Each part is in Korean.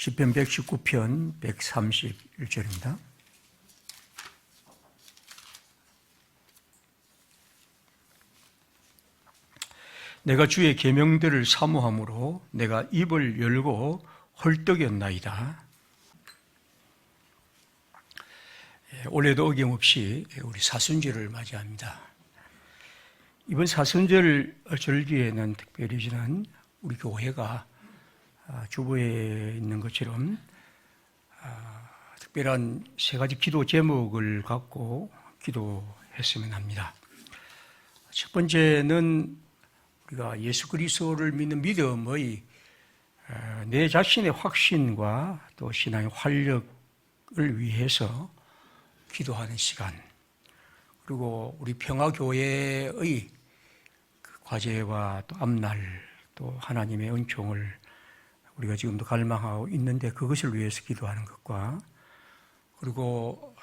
시편 119편 131절입니다. 내가 주의 계명들을 사모함으로 내가 입을 열고 헐떡였나이다. 올해도 어김없이 우리 사순절을 맞이합니다. 이번 사순절 절기에는 특별히 저는 우리 교회가 주보에 있는 것처럼 특별한 세 가지 기도 제목을 갖고 기도했으면 합니다. 첫 번째는 우리가 예수 그리스도를 믿는 믿음의 내 자신의 확신과 또 신앙의 활력을 위해서 기도하는 시간, 그리고 우리 평화교회의 그 과제와 또 앞날, 또 하나님의 은총을 우리가 지금도 갈망하고 있는데 그것을 위해서 기도하는 것과, 그리고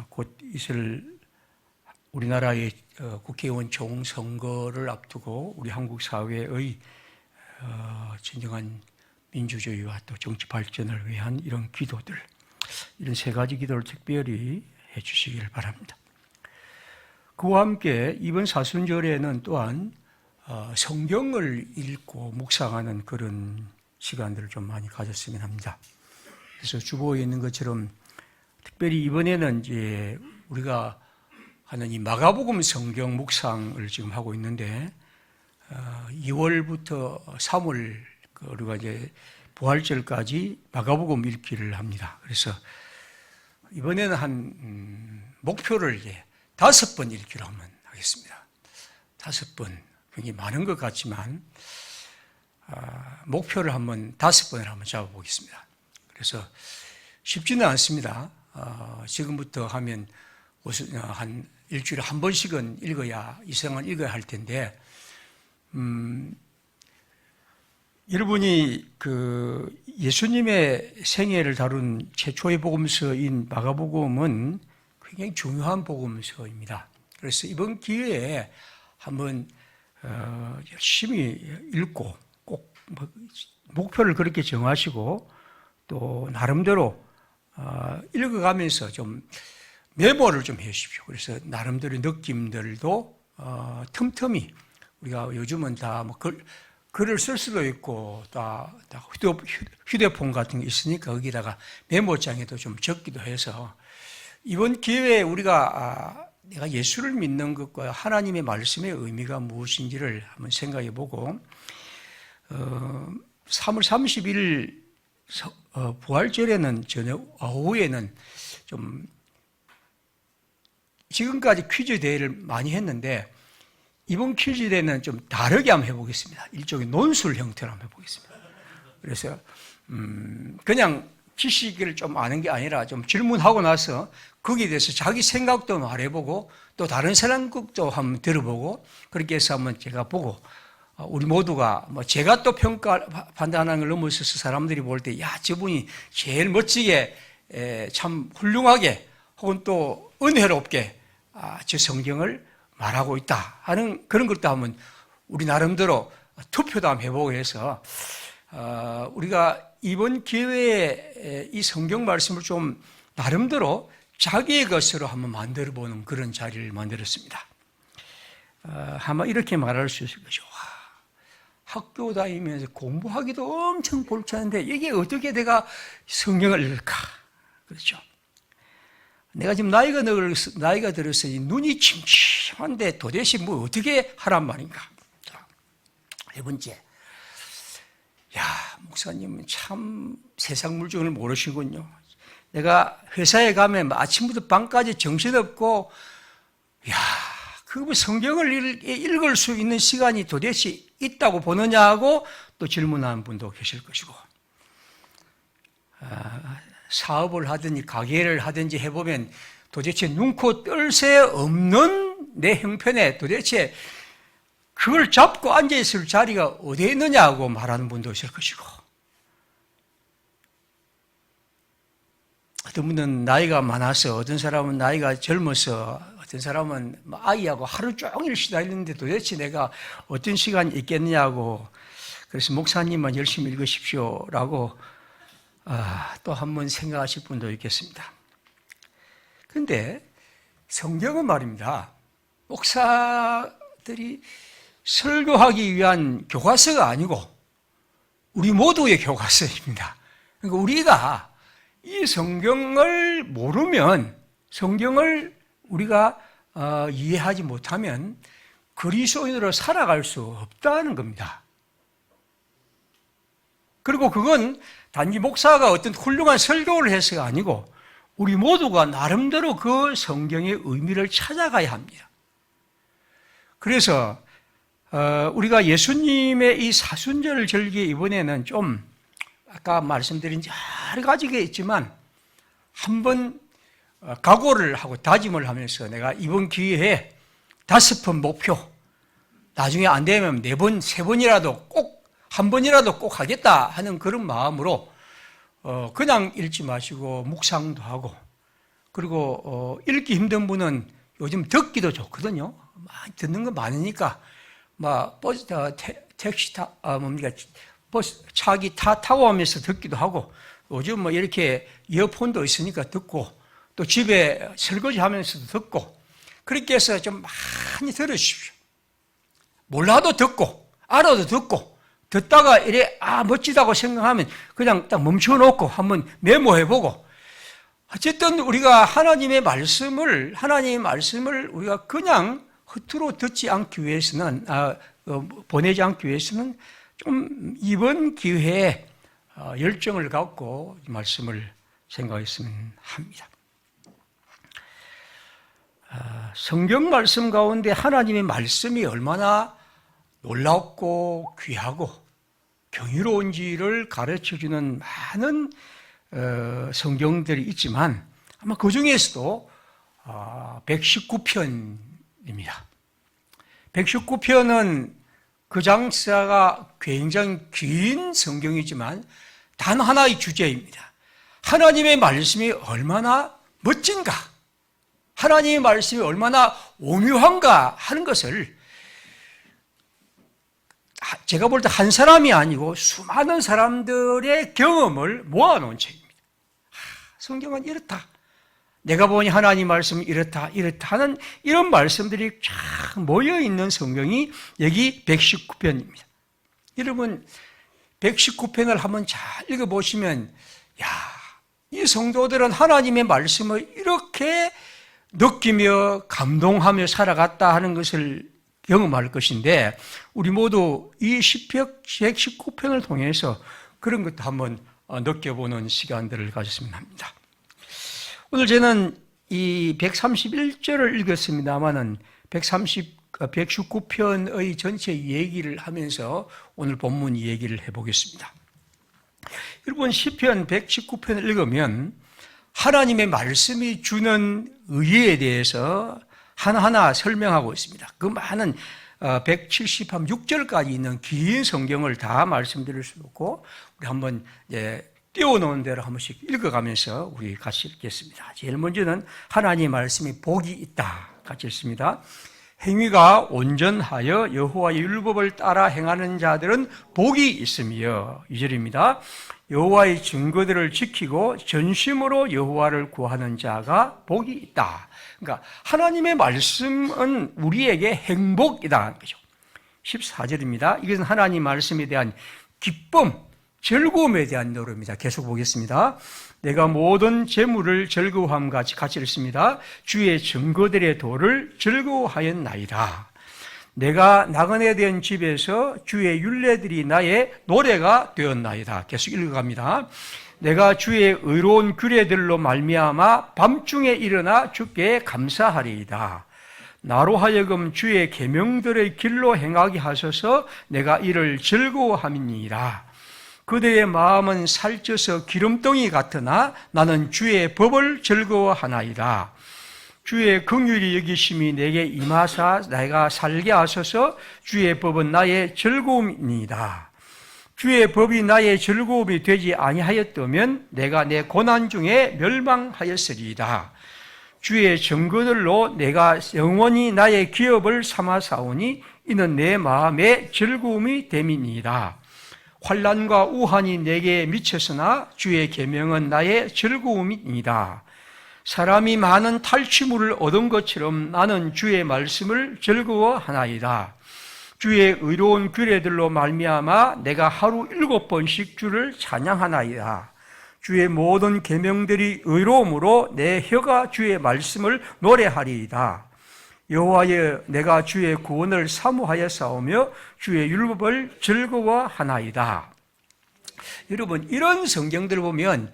곧 있을 우리나라의 국회의원 총선거를 앞두고 우리 한국 사회의 진정한 민주주의와 또 정치 발전을 위한 이런 기도들, 이런 세 가지 기도를 특별히 해 주시길 바랍니다. 그와 함께 이번 사순절에는 또한 성경을 읽고 묵상하는 그런 시간들을 좀 많이 가졌으면 합니다. 그래서 주보에 있는 것처럼 특별히 이번에는 이제 우리가 하는 이 마가복음 성경 묵상을 지금 하고 있는데 2월부터 3월 우리가 이제 부활절까지 마가복음 읽기를 합니다. 그래서 이번에는 한 목표를 이제 5번 읽기로 한번 하겠습니다. 5번, 굉장히 많은 것 같지만 목표를 한번 5번을 한번 잡아보겠습니다. 그래서 쉽지는 않습니다. 지금부터 하면 한 일주일에 한 번씩은 읽어야, 이상은 읽어야 할 텐데, 여러분이 그 예수님의 생애를 다룬 최초의 복음서인 마가복음은 굉장히 중요한 복음서입니다. 그래서 이번 기회에 한번 열심히 읽고 꼭 목표를 그렇게 정하시고 또 나름대로 읽어가면서 좀 메모를 좀 해 주십시오. 그래서 나름대로 느낌들도 틈틈이, 우리가 요즘은 다 뭐 글을 쓸 수도 있고 다 휴대폰 같은 게 있으니까 거기다가 메모장에도 좀 적기도 해서 이번 기회에 우리가 내가 예수를 믿는 것과 하나님의 말씀의 의미가 무엇인지를 한번 생각해 보고 3월 30일 부활절에는 저녁 오후에는 좀 지금까지 퀴즈 대회를 많이 했는데 이번 퀴즈 대회는 좀 다르게 한번 해보겠습니다. 일종의 논술 형태로 한번 해보겠습니다. 그래서 그냥 지식을 좀 아는 게 아니라 좀 질문하고 나서 거기에 대해서 자기 생각도 말해보고 또 다른 사람 것도 한번 들어보고 그렇게 해서 한번 제가 보고 우리 모두가 뭐 제가 또 판단하는 걸 넘어서서 사람들이 볼 때 야, 저분이 제일 멋지게 참 훌륭하게 혹은 또 은혜롭게 저 성경을 말하고 있다 하는 그런 것도 한번 우리 나름대로 투표도 한번 해보고 해서 우리가 이번 기회에 이 성경 말씀을 좀 나름대로 자기의 것으로 한번 만들어 보는 그런 자리를 만들었습니다. 아마 이렇게 말할 수 있을 것이죠. 학교 다니면서 공부하기도 엄청 골치하는데 이게 어떻게 내가 성경을 읽을까? 그렇죠. 내가 지금 나이가 들어서 눈이 침침한데 도대체 뭐 어떻게 하란 말인가? 자, 네 번째. 야, 목사님은 참 세상 물정을 모르시군요. 내가 회사에 가면 아침부터 밤까지 정신없고, 야, 그 성경을 읽을 수 있는 시간이 도대체 있다고 보느냐 하고 또 질문하는 분도 계실 것이고, 사업을 하든지 가게를 하든지 해보면 도대체 눈코 뜰 새 없는 내 형편에 도대체 그걸 잡고 앉아있을 자리가 어디에 있느냐고 말하는 분도 있을 것이고, 어떤 분은 나이가 많아서, 어떤 사람은 나이가 젊어서, 어떤 사람은 아이하고 하루 종일 시달리는데 도대체 내가 어떤 시간이 있겠느냐고, 그래서 목사님만 열심히 읽으십시오라고 또 한 번 생각하실 분도 있겠습니다. 그런데 성경은 말입니다. 목사들이 설교하기 위한 교과서가 아니고 우리 모두의 교과서입니다. 그러니까 우리가 이 성경을 모르면, 성경을 우리가 이해하지 못하면 그리스도인으로 살아갈 수 없다는 겁니다. 그리고 그건 단지 목사가 어떤 훌륭한 설교를 해서가 아니고 우리 모두가 나름대로 그 성경의 의미를 찾아가야 합니다. 그래서 우리가 예수님의 이 사순절 절기에 이번에는 좀 아까 말씀드린 여러 가지가 있지만 한번 각오를 하고 다짐을 하면서 내가 이번 기회에 5번 목표, 나중에 안 되면 4번, 3번이라도 꼭, 한 번이라도 꼭 하겠다 하는 그런 마음으로 그냥 읽지 마시고 묵상도 하고, 그리고 읽기 힘든 분은 요즘 듣기도 좋거든요. 많이 듣는 거 많으니까 막 버스, 택시 버스 차기 타고 하면서 듣기도 하고, 요즘 뭐 이렇게 이어폰도 있으니까 듣고, 또 집에 설거지 하면서도 듣고, 그렇게 해서 좀 많이 들으십시오. 몰라도 듣고 알아도 듣고, 듣다가 이래 멋지다고 생각하면 그냥 딱 멈춰놓고 한번 메모해보고, 어쨌든 우리가 하나님의 말씀을 우리가 그냥 허투루 듣지 않기 위해서는, 보내지 않기 위해서는 좀 이번 기회에 열정을 갖고 말씀을 생각했으면 합니다. 성경 말씀 가운데 하나님의 말씀이 얼마나 놀랍고 귀하고 경이로운지를 가르쳐주는 많은 성경들이 있지만 아마 그 중에서도 119편입니다. 119편은 그 장사가 굉장히 긴 성경이지만 단 하나의 주제입니다. 하나님의 말씀이 얼마나 멋진가, 하나님의 말씀이 얼마나 오묘한가 하는 것을 제가 볼 때 한 사람이 아니고 수많은 사람들의 경험을 모아놓은 책입니다. 성경은 이렇다, 내가 보니 하나님 말씀은 이렇다 하는 이런 말씀들이 쫙 모여있는 성경이 여기 119편입니다. 여러분 119편을 한번 잘 읽어보시면 이 성도들은 하나님의 말씀을 이렇게 느끼며 감동하며 살아갔다 하는 것을 경험할 것인데, 우리 모두 이 시편 119편을 통해서 그런 것도 한번 느껴보는 시간들을 가졌으면 합니다. 오늘 저는 이 131절을 읽었습니다만은 119편의 전체 얘기를 하면서 오늘 본문 얘기를 해보겠습니다. 여러분 시편 119편을 읽으면 하나님의 말씀이 주는 의의에 대해서 하나하나 설명하고 있습니다. 그 많은 176절까지 있는 긴 성경을 다 말씀드릴 수 없고 우리 한번 띄워놓은 대로 한 번씩 읽어가면서 우리 같이 읽겠습니다. 제일 먼저는 하나님의 말씀이 복이 있다 같이 읽습니다. 행위가 온전하여 여호와의 율법을 따라 행하는 자들은 복이 있으며, 2절입니다. 여호와의 증거들을 지키고 전심으로 여호와를 구하는 자가 복이 있다. 그러니까 하나님의 말씀은 우리에게 행복이다 거죠. 14절입니다. 이것은 하나님 말씀에 대한 기쁨, 즐거움에 대한 노래입니다. 계속 보겠습니다. 내가 모든 재물을 즐거워함과 같이 읽습니다. 주의 증거들의 도를 즐거워하였나이다. 내가 나그네 된 집에서 주의 율례들이 나의 노래가 되었나이다. 계속 읽어갑니다. 내가 주의 의로운 규례들로 말미암아 밤중에 일어나 주께 감사하리이다. 나로 하여금 주의 계명들의 길로 행하게 하소서. 내가 이를 즐거워함이니이다. 그대의 마음은 살쪄서 기름덩이 같으나 나는 주의 법을 즐거워하나이다. 주의 긍휼히 여기심이 내게 임하사 내가 살게 하소서. 주의 법은 나의 즐거움이니이다. 주의 법이 나의 즐거움이 되지 아니하였다면 내가 내 고난 중에 멸망하였으리이다. 주의 증거들로 내가 영원히 나의 기업을 삼아 사오니 이는 내 마음의 즐거움이 됨이니이다. 환난과 우환이 내게 미쳤으나 주의 계명은 나의 즐거움이니이다. 사람이 많은 탈취물을 얻은 것처럼 나는 주의 말씀을 즐거워하나이다. 주의 의로운 규례들로 말미암아 내가 하루 7번씩 주를 찬양하나이다. 주의 모든 계명들이 의로움으로 내 혀가 주의 말씀을 노래하리이다. 여호와여, 내가 주의 구원을 사모하여 싸우며 주의 율법을 즐거워하나이다. 여러분, 이런 성경들을 보면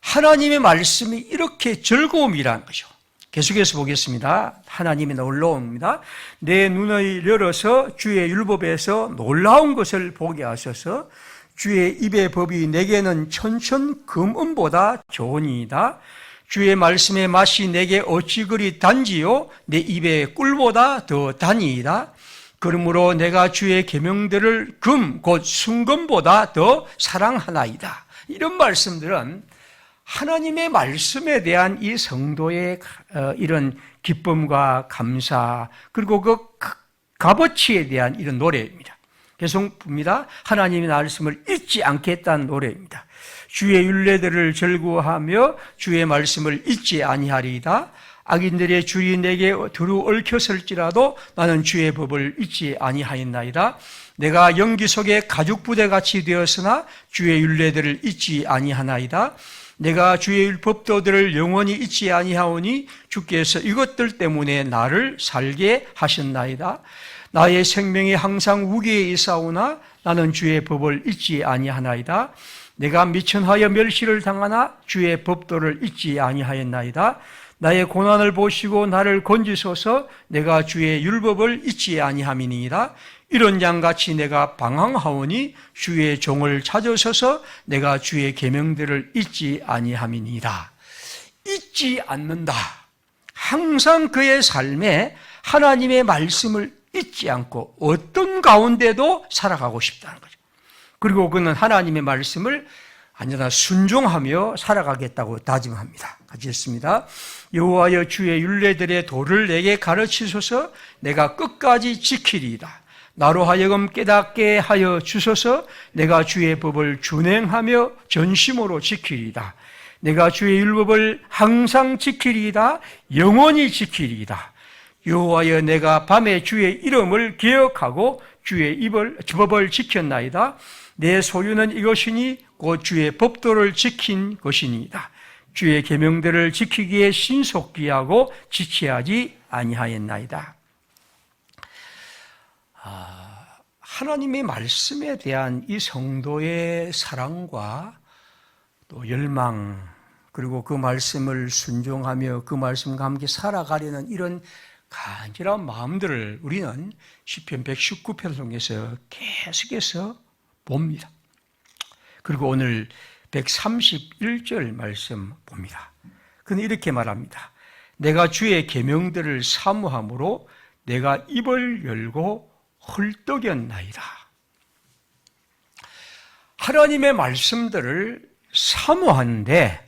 하나님의 말씀이 이렇게 즐거움이라는 거죠. 계속해서 보겠습니다. 하나님의 놀라움입니다. 내 눈을 열어서 주의 율법에서 놀라운 것을 보게 하소서. 주의 입의 법이 내게는 천천금은보다 좋으니이다. 주의 말씀의 맛이 내게 어찌 그리 단지요 내 입의 꿀보다 더 다니이다. 그러므로 내가 주의 계명들을 금 곧 순금보다 더 사랑하나이다. 이런 말씀들은 하나님의 말씀에 대한 이 성도의 이런 기쁨과 감사, 그리고 그 값어치에 대한 이런 노래입니다. 계속 봅니다. 하나님의 말씀을 잊지 않겠다는 노래입니다. 주의 율례들을 즐거워하며 주의 말씀을 잊지 아니하리이다. 악인들의 줄이 내게 두루 얽혔을지라도 나는 주의 법을 잊지 아니하였나이다. 내가 연기 속에 가죽부대같이 되었으나 주의 율례들을 잊지 아니하나이다. 내가 주의 법도들을 영원히 잊지 아니하오니 주께서 이것들 때문에 나를 살게 하셨나이다. 나의 생명이 항상 우기에 있사오나 나는 주의 법을 잊지 아니하나이다. 내가 미천하여 멸시를 당하나 주의 법도를 잊지 아니하였나이다. 나의 고난을 보시고 나를 건지소서. 내가 주의 율법을 잊지 아니함이니이다. 이런 양같이 내가 방황하오니 주의 종을 찾으소서. 내가 주의 계명들을 잊지 아니함이니이다. 잊지 않는다. 항상 그의 삶에 하나님의 말씀을 잊지 않고 어떤 가운데도 살아가고 싶다는 거죠. 그리고 그는 하나님의 말씀을 언제나 순종하며 살아가겠다고 다짐합니다. 같이 읽습니다. 여호와여, 주의 율례들의 도를 내게 가르치소서. 내가 끝까지 지키리이다. 나로 하여금 깨닫게 하여 주소서. 내가 주의 법을 준행하며 전심으로 지키리이다. 내가 주의 율법을 항상 지키리이다. 영원히 지키리이다. 여호와여, 내가 밤에 주의 이름을 기억하고 주의 법을 지켰나이다. 내 소유는 이것이니 곧 주의 법도를 지킨 것이니이다. 주의 계명들을 지키기에 신속히 하고 지체하지 아니하였나이다. 하나님의 말씀에 대한 이 성도의 사랑과 또 열망, 그리고 그 말씀을 순종하며 그 말씀과 함께 살아가려는 이런 간절한 마음들을 우리는 시편 119편을 통해서 계속해서 봅니다. 그리고 오늘 131절 말씀 봅니다. 그는 이렇게 말합니다. 내가 주의 계명들을 사모함으로 내가 입을 열고 헐떡였나이다. 하나님의 말씀들을 사모하는데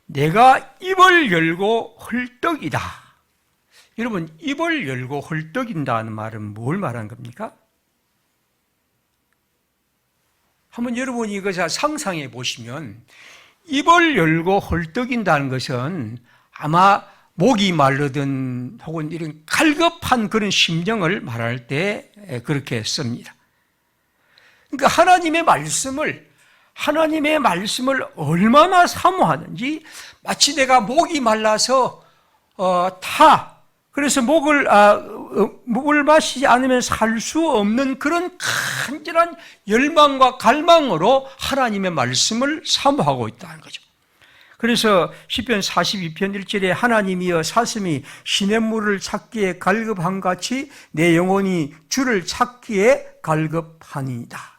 내가 입을 열고 헐떡이다. 여러분, 입을 열고 헐떡인다는 말은 뭘 말하는 겁니까? 한번 여러분이 이것을 상상해 보시면 입을 열고 헐떡인다는 것은 아마 목이 마르든 혹은 이런 갈급한 그런 심정을 말할 때 그렇게 씁니다. 그러니까 하나님의 말씀을 얼마나 사모하는지, 마치 내가 목이 말라서 그래서 물을 마시지 않으면 살 수 없는 그런 간절한 열망과 갈망으로 하나님의 말씀을 사모하고 있다는 거죠. 그래서 시편 42편 1절에 하나님이여 사슴이 시냇물을 찾기에 갈급함같이 내 영혼이 주를 찾기에 갈급하니이다.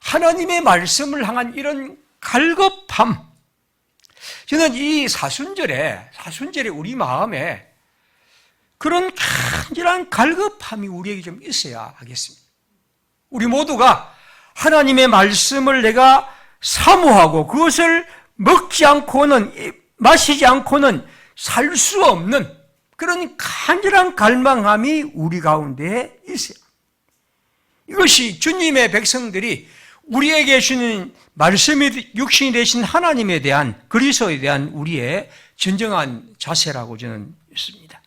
하나님의 말씀을 향한 이런 갈급함, 저는 이 사순절에 우리 마음에 그런 간절한 갈급함이 우리에게 좀 있어야 하겠습니다. 우리 모두가 하나님의 말씀을 내가 사모하고 그것을 먹지 않고는, 마시지 않고는 살 수 없는 그런 간절한 갈망함이 우리 가운데 있어요. 이것이 주님의 백성들이 우리에게 주는 말씀이 육신이 되신 하나님에 대한, 그리스도에 대한 우리의 진정한 자세라고 저는 믿습니다.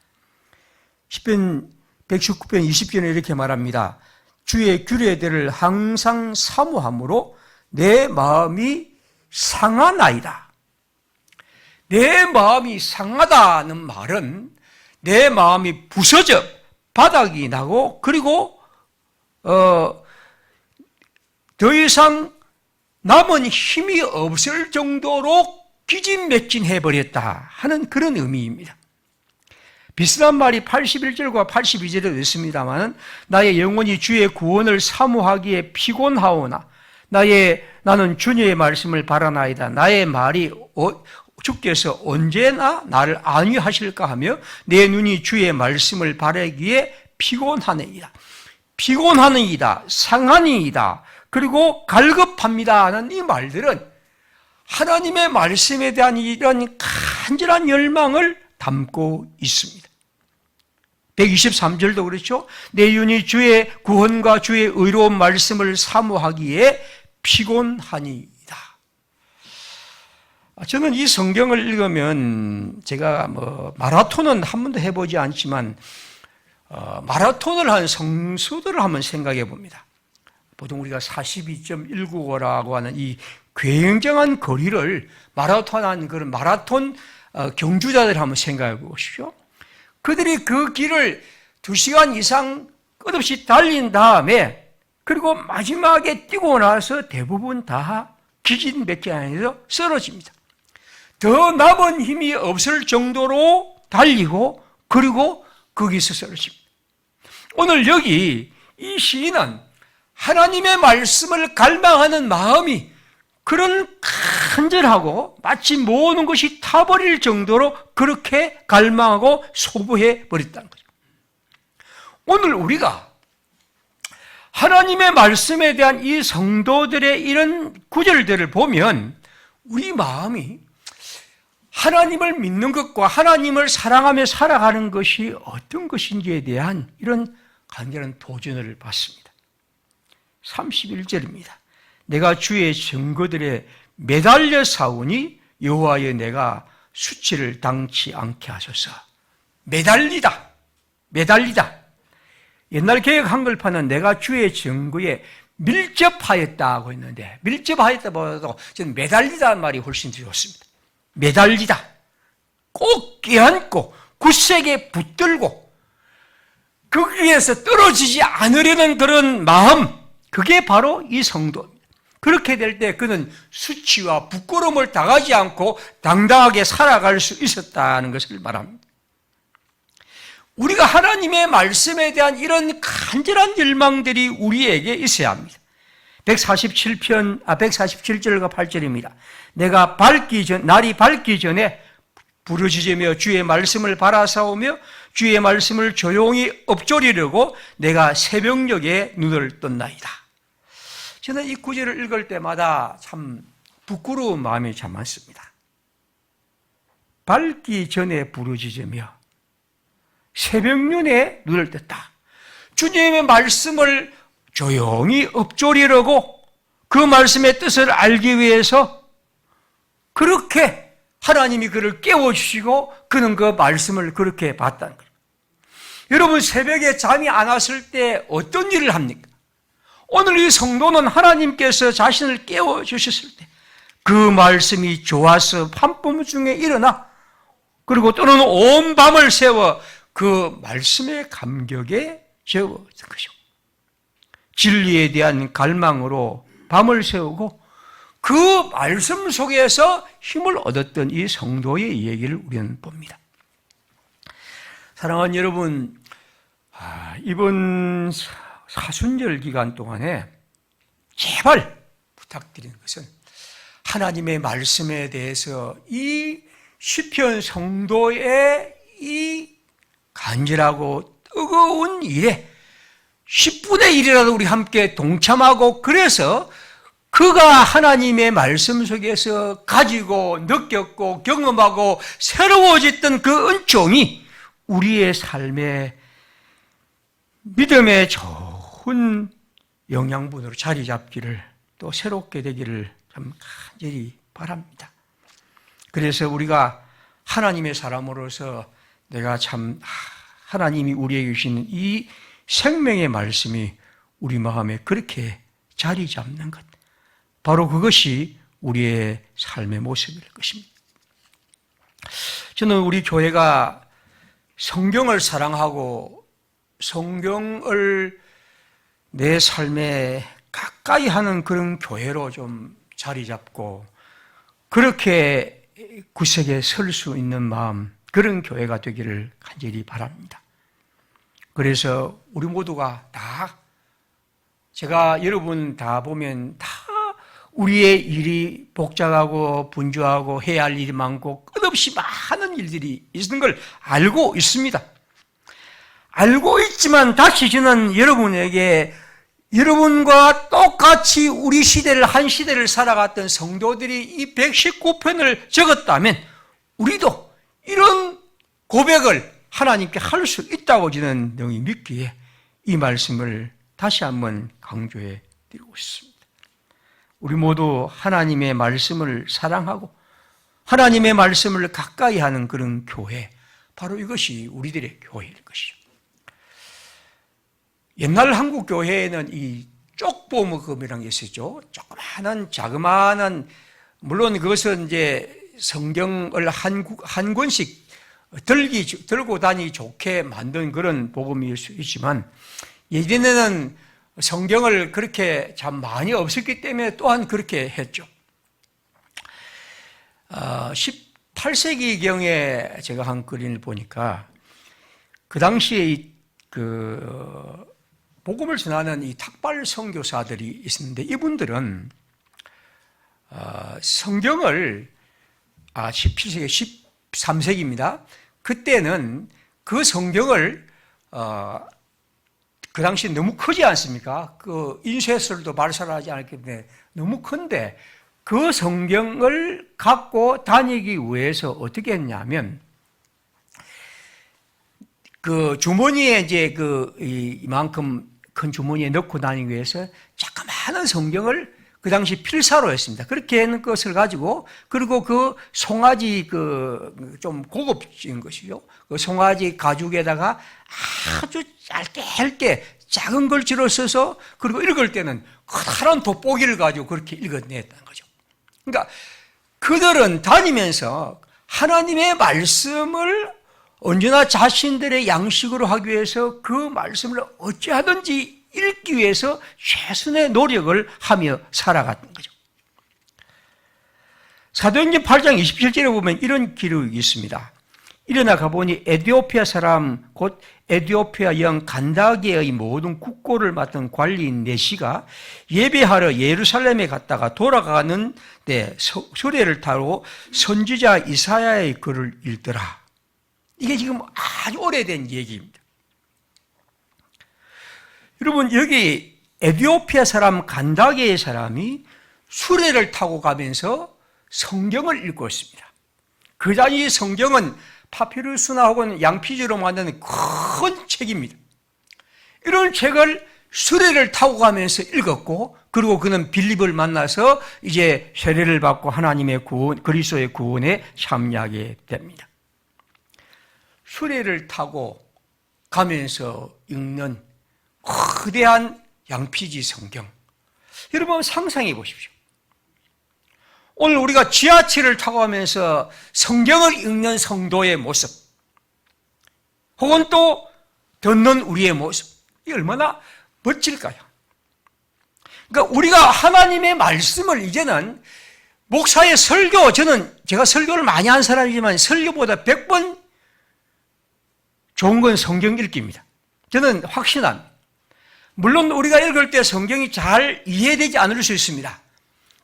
시편 119편 20절에 이렇게 말합니다. 주의 규례들을 항상 사모함으로 내 마음이 상하나이다. 내 마음이 상하다는 말은 내 마음이 부서져 바닥이 나고, 그리고 더 이상 남은 힘이 없을 정도로 기진맥진해버렸다 하는 그런 의미입니다. 비슷한 말이 81절과 82절에도 있습니다만, 나의 영혼이 주의 구원을 사모하기에 피곤하오나 나는 주님의 말씀을 바라나이다. 나의 말이 주께서 언제나 나를 안위하실까 하며 내 눈이 주의 말씀을 바라기에 피곤하니이다. 피곤하니이다, 상하니이다, 그리고 갈급합니다 하는 이 말들은 하나님의 말씀에 대한 이런 간절한 열망을 담고 있습니다. 123절도 그렇죠. 내 눈이 주의 구원과 주의 의로운 말씀을 사모하기에 피곤하니이다. 저는 이 성경을 읽으면, 제가 마라톤은 한 번도 해보지 않지만 마라톤을 한 성수들을 한번 생각해 봅니다. 보통 우리가 42.195라고 하는 이 굉장한 거리를 마라톤한 그런 마라톤 경주자들 한번 생각해 보십시오. 그들이 그 길을 2시간 이상 끝없이 달린 다음에, 그리고 마지막에 뛰고 나서 대부분 다 기진맥진해서 쓰러집니다. 더 남은 힘이 없을 정도로 달리고, 그리고 거기서 쓰러집니다. 오늘 여기 이 시인은 하나님의 말씀을 갈망하는 마음이 그런 간절하고 마치 모든 것이 타버릴 정도로 그렇게 갈망하고 소부해 버렸다는 거죠. 오늘 우리가 하나님의 말씀에 대한 이 성도들의 이런 구절들을 보면 우리 마음이 하나님을 믿는 것과 하나님을 사랑하며 살아가는 것이 어떤 것인지에 대한 이런 간절한 도전을 받습니다. 31절입니다. 내가 주의 증거들에 매달려 사오니 여호와여 내가 수치를 당치 않게 하소서. 매달리다. 옛날 개역 한글판은 내가 주의 증거에 밀접하였다고 했는데, 밀접하였다보다도 저는 매달리다는 말이 훨씬 더 좋습니다. 매달리다. 꼭 껴안고 굳세게 붙들고 거기에서 떨어지지 않으려는 그런 마음, 그게 바로 이 성도입니다. 그렇게 될 때 그는 수치와 부끄러움을 당하지 않고 당당하게 살아갈 수 있었다는 것을 말합니다. 우리가 하나님의 말씀에 대한 이런 간절한 열망들이 우리에게 있어야 합니다. 147절과 8절입니다. 내가 날이 밝기 전에 부르짖으며 주의 말씀을 바라사오며 주의 말씀을 조용히 엎조리려고 내가 새벽녘에 눈을 떴나이다. 저는 이 구절을 읽을 때마다 참 부끄러운 마음이 참 많습니다. 밝기 전에 부르짖으며 새벽눈에 눈을 떴다. 주님의 말씀을 조용히 엎조리려고 그 말씀의 뜻을 알기 위해서 그렇게 하나님이 그를 깨워주시고 그는 그 말씀을 그렇게 봤다는 거예요. 여러분, 새벽에 잠이 안 왔을 때 어떤 일을 합니까? 오늘 이 성도는 하나님께서 자신을 깨워주셨을 때 그 말씀이 좋아서 밤중에 일어나, 그리고 또는 온 밤을 새워 그 말씀의 감격에 재워진 것이고, 진리에 대한 갈망으로 밤을 새우고 그 말씀 속에서 힘을 얻었던 이 성도의 이야기를 우리는 봅니다. 사랑하는 여러분, 이번 사순절 기간 동안에 제발 부탁드리는 것은 하나님의 말씀에 대해서 이 시편 성도의 이 간절하고 뜨거운 일에 10분의 1이라도 우리 함께 동참하고, 그래서 그가 하나님의 말씀 속에서 가지고 느꼈고 경험하고 새로워졌던 그 은총이 우리의 삶에 믿음의 좋은 영양분으로 자리 잡기를 또 새롭게 되기를 참 간절히 바랍니다. 그래서 우리가 하나님의 사람으로서 내가 참 하나님이 우리에게 주시는 이 생명의 말씀이 우리 마음에 그렇게 자리 잡는 것, 바로 그것이 우리의 삶의 모습일 것입니다. 저는 우리 교회가 성경을 사랑하고 성경을 내 삶에 가까이 하는 그런 교회로 좀 자리 잡고 그렇게 구석에 설 수 있는 마음, 그런 교회가 되기를 간절히 바랍니다. 그래서 우리 모두가 다, 제가 여러분 다 보면 다 우리의 일이 복잡하고 분주하고 해야 할 일이 많고 끝없이 많은 일들이 있는 걸 알고 있습니다. 알고 있지만 다시 저는 여러분에게 여러분과 똑같이 우리 시대를, 한 시대를 살아갔던 성도들이 이 119편을 적었다면 우리도 이런 고백을 하나님께 할 수 있다고 저는 능히 믿기에 이 말씀을 다시 한번 강조해 드리고 있습니다. 우리 모두 하나님의 말씀을 사랑하고 하나님의 말씀을 가까이 하는 그런 교회, 바로 이것이 우리들의 교회일 것이죠. 옛날 한국 교회에는 이 쪽보모금이라는 게 있었죠. 조그마한 자그마한, 물론 그것은 이제 성경을 한 권씩 들고 다니기 좋게 만든 그런 복음일 수 있지만, 예전에는 성경을 그렇게 참 많이 없었기 때문에 또한 그렇게 했죠. 18세기경에 제가 한 글을 보니까 그 당시에 그 복음을 전하는 이 탁발 선교사들이 있었는데, 이분들은 성경을 17세기, 13세기입니다. 그때는 그 성경을 그 당시 너무 크지 않습니까? 그 인쇄술도 발달하지 않았기 때문에 너무 큰데, 그 성경을 갖고 다니기 위해서 어떻게 했냐면, 그 주머니에 이제 이만큼 큰 주머니에 넣고 다니기 위해서 자그마한 성경을 그 당시 필사로 했습니다. 그렇게 하는 것을 가지고, 그리고 그 송아지 좀 고급진 것이죠. 그 송아지 가죽에다가 아주 얇게 작은 글씨로 써서, 그리고 읽을 때는 커다란 돋보기를 가지고 그렇게 읽어냈다는 거죠. 그러니까 그들은 다니면서 하나님의 말씀을 언제나 자신들의 양식으로 하기 위해서 그 말씀을 어찌하든지 읽기 위해서 최선의 노력을 하며 살아갔던 거죠. 사도행전 8장 27절에 보면 이런 기록이 있습니다. 일어나 가보니 에티오피아 사람 곧 에티오피아 영 간다게의 모든 국고를 맡은 관리인 네시가 예배하러 예루살렘에 갔다가 돌아가는데 수레를 타고 선지자 이사야의 글을 읽더라. 이게 지금 아주 오래된 얘기입니다. 여러분, 여기 에티오피아 사람 간다게의 사람이 수레를 타고 가면서 성경을 읽고 있습니다. 그 당시 성경은 파피루스나 혹은 양피지로 만드는 큰 책입니다. 이런 책을 수레를 타고 가면서 읽었고, 그리고 그는 빌립을 만나서 이제 세례를 받고 하나님의 구원, 그리스도의 구원에 참여하게 됩니다. 수레를 타고 가면서 읽는 거대한 양피지 성경. 여러분 상상해 보십시오. 오늘 우리가 지하철을 타고 가면서 성경을 읽는 성도의 모습, 혹은 또 듣는 우리의 모습, 이 얼마나 멋질까요? 그러니까 우리가 하나님의 말씀을 이제는 목사의 설교, 제가 설교를 많이 한 사람이지만 설교보다 100번 좋은 건 성경 읽기입니다. 저는 확신합니다. 물론 우리가 읽을 때 성경이 잘 이해되지 않을 수 있습니다.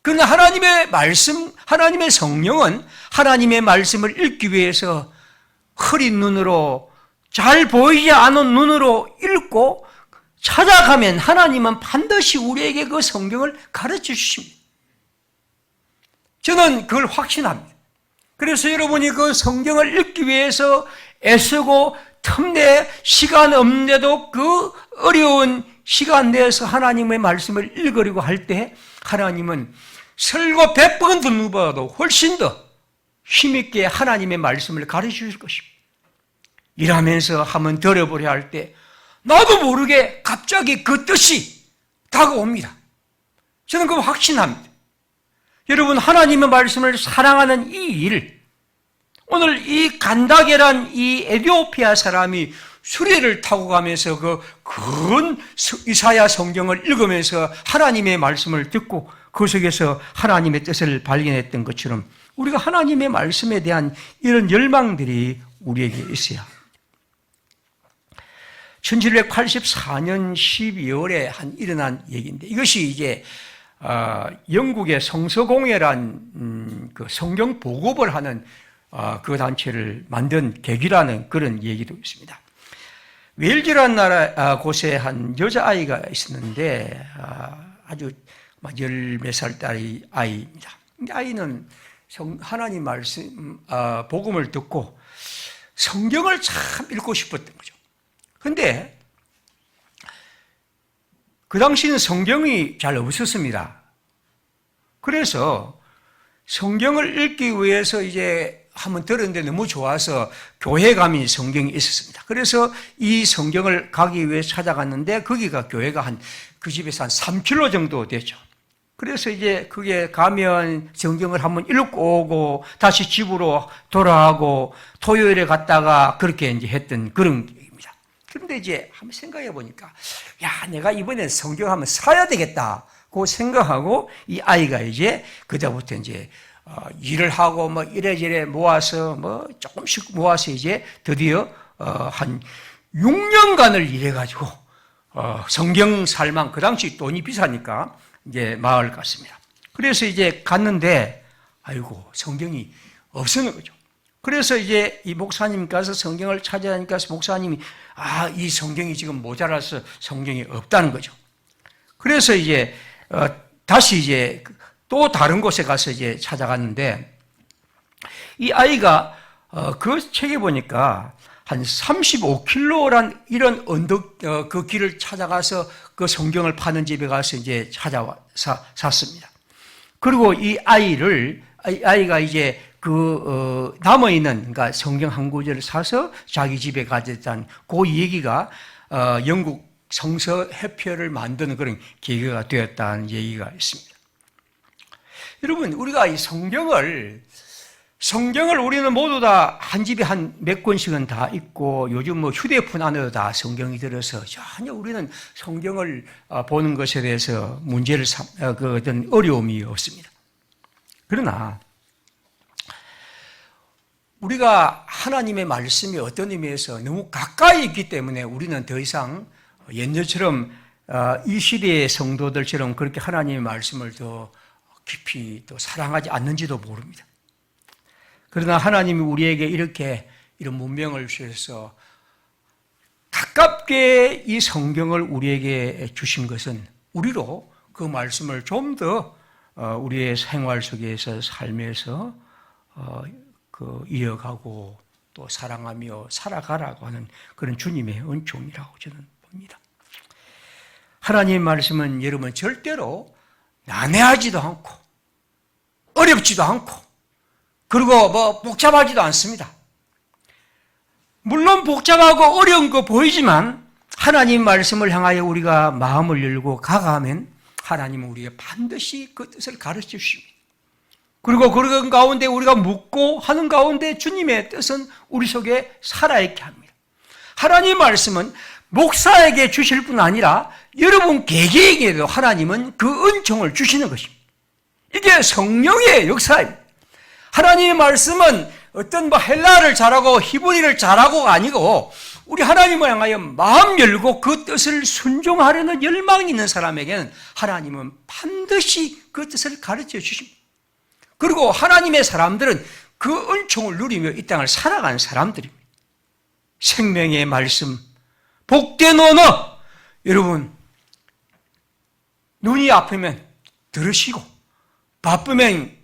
그러나 하나님의 말씀, 하나님의 성령은 하나님의 말씀을 읽기 위해서 흐린 눈으로, 잘 보이지 않은 눈으로 읽고 찾아가면 하나님은 반드시 우리에게 그 성경을 가르쳐 주십니다. 저는 그걸 확신합니다. 그래서 여러분이 그 성경을 읽기 위해서 애쓰고 틈내 시간 없는데도 그 어려운 시간 내에서 하나님의 말씀을 읽으려고 할 때 하나님은 설교 100번 듣는 것보다도 훨씬 더 힘있게 하나님의 말씀을 가르쳐 줄 것입니다. 일하면서 한번 들어보려 할 때 나도 모르게 갑자기 그 뜻이 다가옵니다. 저는 그거 확신합니다. 여러분, 하나님의 말씀을 사랑하는 이 일, 오늘 이 간다게란 이 에티오피아 사람이 수레를 타고 가면서 그 이사야 성경을 읽으면서 하나님의 말씀을 듣고 그 속에서 하나님의 뜻을 발견했던 것처럼 우리가 하나님의 말씀에 대한 이런 열망들이 우리에게 있어야 합니다. 1784년 12월에 일어난 얘기인데 이것이 이제 영국의 성서공회란 그 성경 보급을 하는 그 단체를 만든 계기라는 그런 얘기도 있습니다. 웨일즈라는 나라 곳에 한 여자아이가 있었는데 아주 열 몇 살 딸의 아이입니다. 아이는 하나님 말씀, 복음을 듣고 성경을 참 읽고 싶었던 거죠. 근데 그 당시는 성경이 잘 없었습니다. 그래서 성경을 읽기 위해서 이제 한번 들었는데 너무 좋아서 교회 가면 성경이 있었습니다. 그래서 이 성경을 가기 위해 찾아갔는데 거기가 교회가 그 집에서 한 3km 정도 되죠. 그래서 이제 그게 가면 성경을 한번 읽고 오고 다시 집으로 돌아가고 토요일에 갔다가 그렇게 이제 했던 그런 얘기입니다. 그런데 이제 한번 생각해 보니까 야, 내가 이번엔 성경 한번 사야 되겠다고 생각하고 이 아이가 이제 그때부터 이제 일을 하고 뭐 이래저래 모아서 뭐 조금씩 모아서 이제 드디어 한 6년간을 일해가지고 성경 살만 그 당시 돈이 비싸니까 이제 마을 갔습니다. 그래서 이제 갔는데 아이고 성경이 없는 거죠. 그래서 이제 이 목사님 가서 성경을 찾아다니까 목사님이 이 성경이 지금 모자라서 성경이 없다는 거죠. 그래서 이제 다시 이제 또 다른 곳에 가서 이제 찾아갔는데 이 아이가 그 책에 보니까 한 35km란 이런 언덕 그 길을 찾아가서 그 성경을 파는 집에 가서 이제 찾아와서 샀습니다. 그리고 이 아이가 이제 남아있는, 그러니까 성경 한 구절을 사서 자기 집에 가졌다는 그 얘기가 영국 성서해표를 만드는 그런 계기가 되었다는 얘기가 있습니다. 여러분, 우리가 이 성경을 우리는 모두 다 한 집에 한 몇 권씩은 다 있고 요즘 뭐 휴대폰 안에도 다 성경이 들어서 전혀 우리는 성경을 보는 것에 대해서 문제를 어떤 어려움이 없습니다. 그러나 우리가 하나님의 말씀이 어떤 의미에서 너무 가까이 있기 때문에 우리는 더 이상 옛날처럼 이 시대의 성도들처럼 그렇게 하나님의 말씀을 더 깊이 또 사랑하지 않는지도 모릅니다. 그러나 하나님이 우리에게 이런 문명을 주셔서 가깝게 이 성경을 우리에게 주신 것은 우리로 그 말씀을 좀 더 우리의 생활 속에서 삶에서 이어가고 또 사랑하며 살아가라고 하는 그런 주님의 은총이라고 저는 봅니다. 하나님의 말씀은 여러분 절대로 난해하지도 않고 어렵지도 않고 그리고 뭐 복잡하지도 않습니다. 물론 복잡하고 어려운 거 보이지만 하나님 말씀을 향하여 우리가 마음을 열고 가가면 하나님은 우리에게 반드시 그 뜻을 가르쳐 주십니다. 그리고 그런 가운데 우리가 묻고 하는 가운데 주님의 뜻은 우리 속에 살아있게 합니다. 하나님 말씀은 목사에게 주실 뿐 아니라 여러분 개개인에게도 하나님은 그 은총을 주시는 것입니다. 이게 성령의 역사입니다. 하나님의 말씀은 어떤 헬라어를 잘하고 히브리를 잘하고가 아니고 우리 하나님을 향하여 마음 열고 그 뜻을 순종하려는 열망이 있는 사람에게는 하나님은 반드시 그 뜻을 가르쳐 주십니다. 그리고 하나님의 사람들은 그 은총을 누리며 이 땅을 살아가는 사람들입니다. 생명의 말씀, 복된 언어. 여러분, 눈이 아프면 들으시고 바쁘면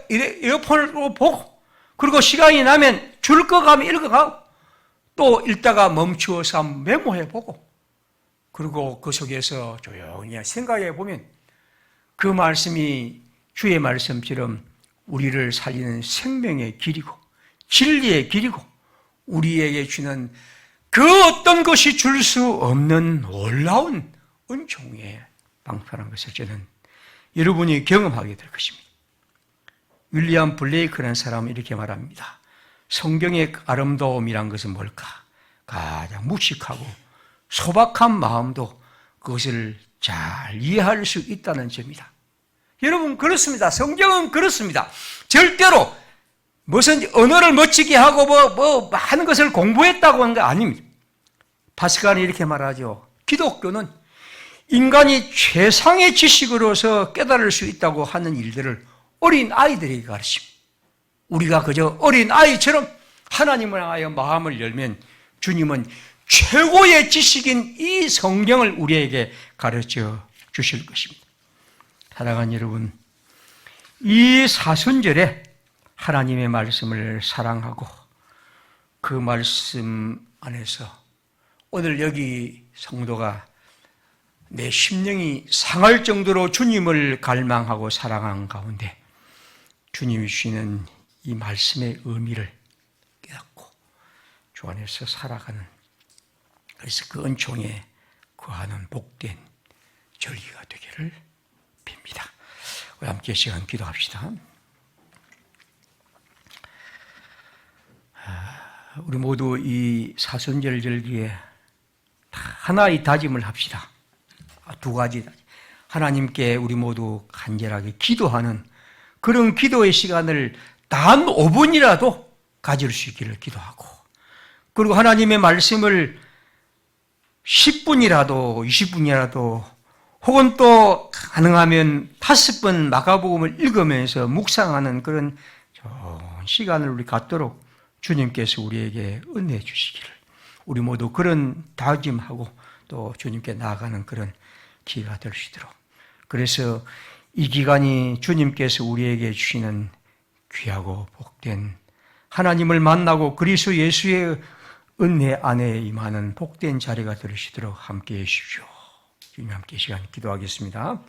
이어폰으로 보고 그리고 시간이 나면 줄 거 가면 읽어가고 또 읽다가 멈추어서 메모해보고 그리고 그 속에서 조용히 생각해 보면 그 말씀이 주의 말씀처럼 우리를 살리는 생명의 길이고 진리의 길이고 우리에게 주는 그 어떤 것이 줄 수 없는 놀라운 은총의 방편한 것을 저는 여러분이 경험하게 될 것입니다. 윌리엄 블레이크라는 사람은 이렇게 말합니다. 성경의 아름다움이란 것은 뭘까? 가장 묵직하고 소박한 마음도 그것을 잘 이해할 수 있다는 점이다. 여러분 그렇습니다. 성경은 그렇습니다. 절대로 무슨 언어를 멋지게 하고 뭐 많은 것을 공부했다고 하는 거 아닙니다. 파스칼이 이렇게 말하죠. 기독교는 인간이 최상의 지식으로서 깨달을 수 있다고 하는 일들을 어린 아이들에게 가르칩니다. 우리가 그저 어린 아이처럼 하나님을 향하여 마음을 열면 주님은 최고의 지식인 이 성경을 우리에게 가르쳐 주실 것입니다. 사랑하는 여러분, 이 사순절에 하나님의 말씀을 사랑하고 그 말씀 안에서 오늘 여기 성도가 내 심령이 상할 정도로 주님을 갈망하고 사랑한 가운데 주님이 주시는 이 말씀의 의미를 깨닫고 주 안에서 살아가는, 그래서 그 은총에 거하는 복된 절기가 되기를 빕니다. 우리 함께 시간 기도합시다. 우리 모두 이 사순절 절기에 하나의 다짐을 합시다. 두 가지. 하나님께 우리 모두 간절하게 기도하는 그런 기도의 시간을 단 5분이라도 가질 수 있기를 기도하고, 그리고 하나님의 말씀을 10분이라도 20분이라도 혹은 또 가능하면 5번 마가복음을 읽으면서 묵상하는 그런 좋은 시간을 우리 갖도록 주님께서 우리에게 은혜해 주시기를, 우리 모두 그런 다짐하고 또 주님께 나아가는 그런 기회가 될 수 있도록, 그래서 이 기간이 주님께서 우리에게 주시는 귀하고 복된 하나님을 만나고 그리스도 예수의 은혜 안에 임하는 복된 자리가 될 수 있도록 함께해 주십시오. 주님 함께 시간 기도하겠습니다.